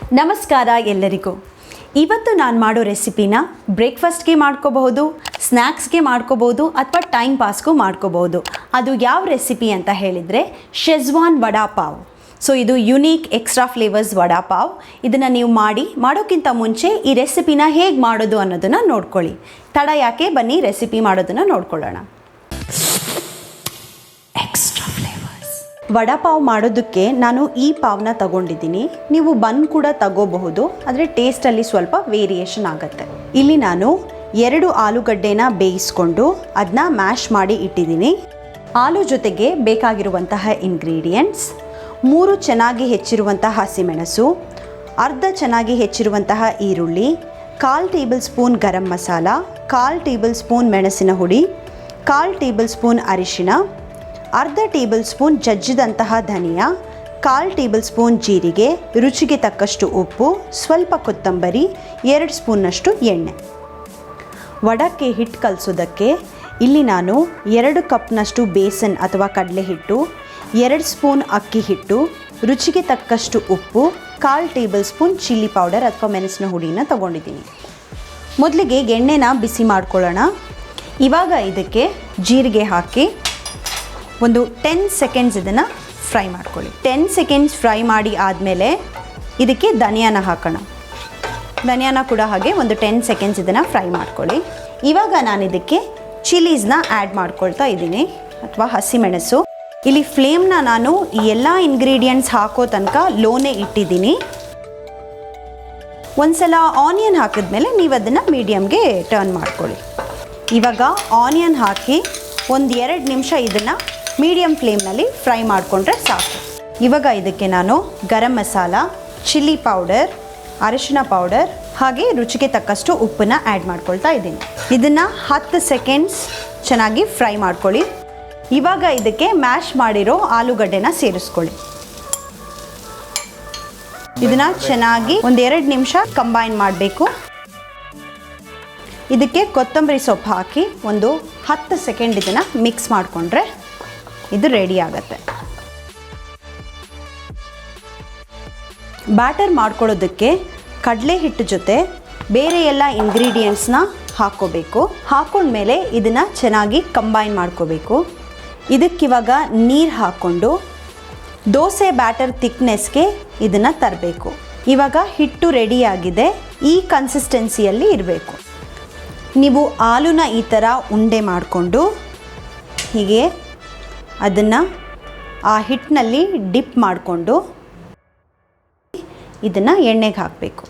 ನಮಸ್ಕಾರ ಎಲ್ಲರಿಗೂ. ಇವತ್ತು ನಾನು ಮಾಡೋ ರೆಸಿಪಿನ ಬ್ರೇಕ್ಫಾಸ್ಟ್ಗೆ ಮಾಡ್ಕೋಬಹುದು, ಸ್ನ್ಯಾಕ್ಸ್ಗೆ ಮಾಡ್ಕೋಬಹುದು ಅಥವಾ ಟೈಮ್ ಪಾಸ್ಗೂ ಮಾಡ್ಕೋಬಹುದು. ಅದು ಯಾವ ರೆಸಿಪಿ ಅಂತ ಹೇಳಿದರೆ ಶೆಜ್ವಾನ್ ವಡಾ ಪಾವ್. ಸೊ ಇದು unique extra flavours vada pav. ಇದನ್ನು ನೀವು ಮಾಡೋಕ್ಕಿಂತ ಮುಂಚೆ ಈ ರೆಸಿಪಿನ ಹೇಗೆ ಮಾಡೋದು ಅನ್ನೋದನ್ನು ನೋಡ್ಕೊಳ್ಳಿ. ತಡ ಯಾಕೆ, ಬನ್ನಿ ರೆಸಿಪಿ ಮಾಡೋದನ್ನು ನೋಡ್ಕೊಳ್ಳೋಣ. ವಡಾ ಪಾವ್ ಮಾಡೋದಕ್ಕೆ ನಾನು ಈ ಪಾವ್ನ ತಗೊಂಡಿದ್ದೀನಿ. ನೀವು ಬನ್ ಕೂಡ ತಗೋಬಹುದು, ಆದರೆ ಟೇಸ್ಟಲ್ಲಿ ಸ್ವಲ್ಪ ವೇರಿಯೇಷನ್ ಆಗುತ್ತೆ. ಇಲ್ಲಿ ನಾನು 2 ಆಲೂಗಡ್ಡೆನ ಬೇಯಿಸ್ಕೊಂಡು ಅದನ್ನ ಮ್ಯಾಶ್ ಮಾಡಿ ಇಟ್ಟಿದ್ದೀನಿ. ಆಲೂ ಜೊತೆಗೆ ಬೇಕಾಗಿರುವಂತಹ ಇಂಗ್ರೀಡಿಯೆಂಟ್ಸ್: 3 ಚೆನ್ನಾಗಿ ಹೆಚ್ಚಿರುವಂತಹ ಹಸಿಮೆಣಸು, ಅರ್ಧ ಚೆನ್ನಾಗಿ ಹೆಚ್ಚಿರುವಂತಹ ಈರುಳ್ಳಿ, 1/4 table spoon garam masala, 1/4 table spoon ಮೆಣಸಿನ ಹುಡಿ, 1/4 ಟೇಬಲ್ ಸ್ಪೂನ್ ಅರಿಶಿನ, ಅರ್ಧ ಟೇಬಲ್ ಸ್ಪೂನ್ ಜಜ್ಜಿದಂತಹ ಧನಿಯಾ, 1/4 ಟೇಬಲ್ ಸ್ಪೂನ್ ಜೀರಿಗೆ, ರುಚಿಗೆ ತಕ್ಕಷ್ಟು ಉಪ್ಪು, ಸ್ವಲ್ಪ ಕೊತ್ತಂಬರಿ, 2 ಸ್ಪೂನ್ನಷ್ಟು ಎಣ್ಣೆ. ವಡಕ್ಕೆ ಹಿಟ್ಟು ಕಲಿಸೋದಕ್ಕೆ ಇಲ್ಲಿ ನಾನು 2 ಕಪ್ನಷ್ಟು ಬೇಸನ್ ಅಥವಾ ಕಡಲೆ ಹಿಟ್ಟು, 2 ಸ್ಪೂನ್ ಅಕ್ಕಿ ಹಿಟ್ಟು, ರುಚಿಗೆ ತಕ್ಕಷ್ಟು ಉಪ್ಪು, 1/4 ಟೇಬಲ್ ಸ್ಪೂನ್ ಚಿಲ್ಲಿ ಪೌಡರ್ ಅಥವಾ ಮೆಣಸಿನ ಹುಡಿನ ತಗೊಂಡಿದ್ದೀನಿ. ಮೊದಲಿಗೆ ಎಣ್ಣೆನ ಬಿಸಿ ಮಾಡ್ಕೊಳ್ಳೋಣ. ಇವಾಗ ಇದಕ್ಕೆ ಜೀರಿಗೆ ಹಾಕಿ ಒಂದು 10 ಸೆಕೆಂಡ್ಸ್ ಇದನ್ನು ಫ್ರೈ ಮಾಡ್ಕೊಳ್ಳಿ. 10 ಸೆಕೆಂಡ್ಸ್ ಫ್ರೈ ಮಾಡಿ ಆದಮೇಲೆ ಇದಕ್ಕೆ ಧನಿಯಾನ ಹಾಕೋಣ. ಧನಿಯಾನ ಕೂಡ ಹಾಗೆ ಒಂದು 10 ಸೆಕೆಂಡ್ಸ್ ಇದನ್ನು ಫ್ರೈ ಮಾಡ್ಕೊಳ್ಳಿ. ಇವಾಗ ನಾನು ಇದಕ್ಕೆ ಚಿಲ್ಲೀಸ್ನ ಆ್ಯಡ್ ಮಾಡ್ಕೊಳ್ತಾ ಇದ್ದೀನಿ, ಅಥವಾ ಹಸಿಮೆಣಸು. ಇಲ್ಲಿ ಫ್ಲೇಮ್ನ ನಾನು ಈ ಎಲ್ಲ ಇಂಗ್ರೀಡಿಯೆಂಟ್ಸ್ ಹಾಕೋ ತನಕ ಲೋನೇ ಇಟ್ಟಿದ್ದೀನಿ. ಒಂದ್ಸಲ ಆನಿಯನ್ ಹಾಕಿದ್ಮೇಲೆ ನೀವು ಅದನ್ನು ಮೀಡಿಯಮ್ಗೆ ಟರ್ನ್ ಮಾಡ್ಕೊಳ್ಳಿ. ಇವಾಗ ಆನಿಯನ್ ಹಾಕಿ ಒಂದು 2 ನಿಮಿಷ ಇದನ್ನು ಮೀಡಿಯಮ್ ಫ್ಲೇಮ್ನಲ್ಲಿ ಫ್ರೈ ಮಾಡಿಕೊಂಡ್ರೆ ಸಾಕು. ಇವಾಗ ಇದಕ್ಕೆ ನಾನು ಗರಂ ಮಸಾಲ, ಚಿಲ್ಲಿ ಪೌಡರ್, ಅರಿಶಿನ ಪೌಡರ್ ಹಾಗೆ ರುಚಿಗೆ ತಕ್ಕಷ್ಟು ಉಪ್ಪನ್ನು ಆ್ಯಡ್ ಮಾಡ್ಕೊಳ್ತಾ ಇದ್ದೀನಿ. ಇದನ್ನು 10 ಸೆಕೆಂಡ್ಸ್ ಚೆನ್ನಾಗಿ ಫ್ರೈ ಮಾಡ್ಕೊಳ್ಳಿ. ಇವಾಗ ಇದಕ್ಕೆ ಮ್ಯಾಶ್ ಮಾಡಿರೋ ಆಲೂಗಡ್ಡೆನ ಸೇರಿಸ್ಕೊಳ್ಳಿ. ಇದನ್ನು ಚೆನ್ನಾಗಿ ಒಂದು 2 ನಿಮಿಷ ಕಂಬೈನ್ ಮಾಡಬೇಕು. ಇದಕ್ಕೆ ಕೊತ್ತಂಬರಿ ಸೊಪ್ಪು ಹಾಕಿ ಒಂದು 10 ಸೆಕೆಂಡ್ ಇದನ್ನು ಮಿಕ್ಸ್ ಮಾಡಿಕೊಂಡ್ರೆ ಇದು ರೆಡಿ ಆಗುತ್ತೆ. ಬ್ಯಾಟರ್ ಮಾಡ್ಕೊಳ್ಳೋದಕ್ಕೆ ಕಡಲೆ ಹಿಟ್ಟು ಜೊತೆ ಬೇರೆ ಎಲ್ಲ ಇಂಗ್ರೀಡಿಯೆಂಟ್ಸ್ನ ಹಾಕ್ಕೋಬೇಕು. ಹಾಕೊಂಡ್ಮೇಲೆ ಇದನ್ನು ಚೆನ್ನಾಗಿ ಕಂಬೈನ್ ಮಾಡ್ಕೋಬೇಕು. ಇದಕ್ಕಿವಾಗ ನೀರು ಹಾಕ್ಕೊಂಡು ದೋಸೆ ಬ್ಯಾಟರ್ ಥಿಕ್ನೆಸ್ಗೆ ಇದನ್ನು ತರಬೇಕು. ಇವಾಗ ಹಿಟ್ಟು ರೆಡಿಯಾಗಿದೆ. ಈ ಕನ್ಸಿಸ್ಟೆನ್ಸಿಯಲ್ಲಿ ಇರಬೇಕು. ನೀವು ಆಲೂನ ಈ ಥರ ಉಂಡೆ ಮಾಡಿಕೊಂಡು ಹೀಗೆ ಅದನ್ನು ಆ ಹಿಟ್ಟಿನಲ್ಲಿ ಡಿಪ್ ಮಾಡಿಕೊಂಡು ಇದನ್ನು ಎಣ್ಣೆಗೆ ಹಾಕಬೇಕು.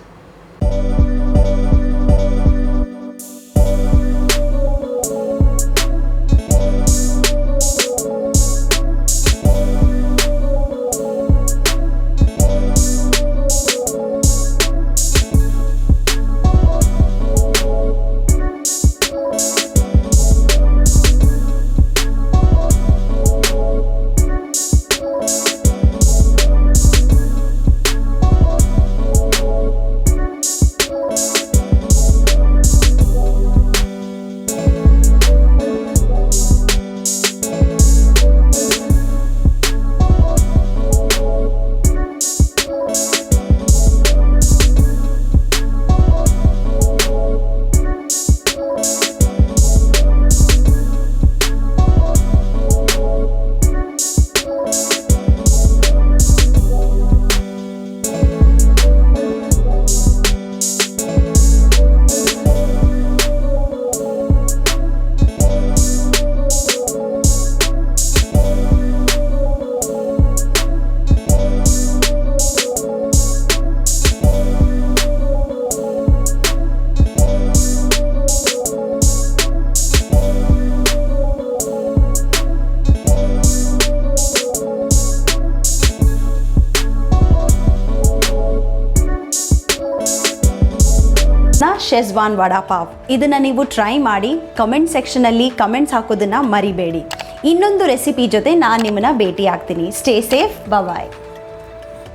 ಶೆಜ್ವಾನ್ ವಡಾ ಪಾವ್. ಇದನ್ನು ನೀವು ಟ್ರೈ ಮಾಡಿ ಕಮೆಂಟ್ ಸೆಕ್ಷನಲ್ಲಿ ಕಮೆಂಟ್ಸ್ ಹಾಕೋದನ್ನು ಮರಿಬೇಡಿ. ಇನ್ನೊಂದು ರೆಸಿಪಿ ಜೊತೆ ನಾನು ನಿಮ್ಮನ್ನ ಭೇಟಿ ಆಗ್ತೀನಿ. Stay safe. ಬಾಯ್.